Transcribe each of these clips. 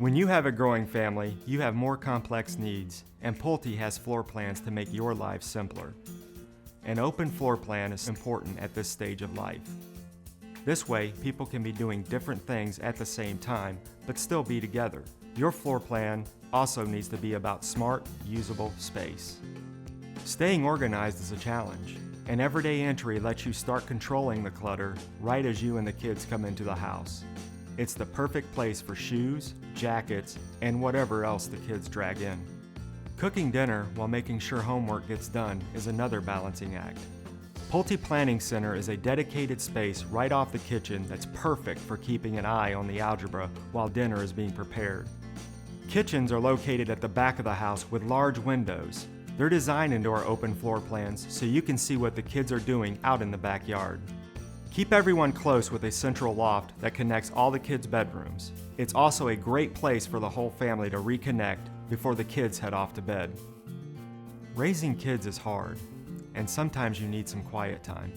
When you have a growing family, you have more complex needs, and Pulte has floor plans to make your life simpler. An open floor plan is important at this stage of life. This way, people can be doing different things at the same time, but still be together. Your floor plan also needs to be about smart, usable space. Staying organized is a challenge. An everyday entry lets you start controlling the clutter right as you and the kids come into the house. It's the perfect place for shoes, jackets, and whatever else the kids drag in. Cooking dinner while making sure homework gets done is another balancing act. Pulte Planning Center is a dedicated space right off the kitchen that's perfect for keeping an eye on the algebra while dinner is being prepared. Kitchens are located at the back of the house with large windows. They're designed into our open floor plans so you can see what the kids are doing out in the backyard. Keep everyone close with a central loft that connects all the kids' bedrooms. It's also a great place for the whole family to reconnect before the kids head off to bed. Raising kids is hard, and sometimes you need some quiet time.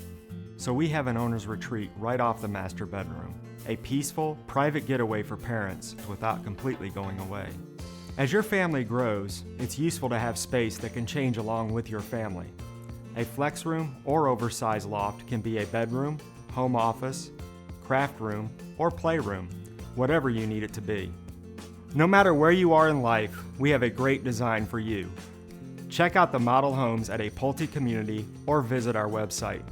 So we have an owner's retreat right off the master bedroom, a peaceful, private getaway for parents without completely going away. As your family grows, it's useful to have space that can change along with your family. A flex room or oversized loft can be a bedroom, home office, craft room, or playroom, whatever you need it to be. No matter where you are in life, we have a great design for you. Check out the model homes at a Pulte community or visit our website.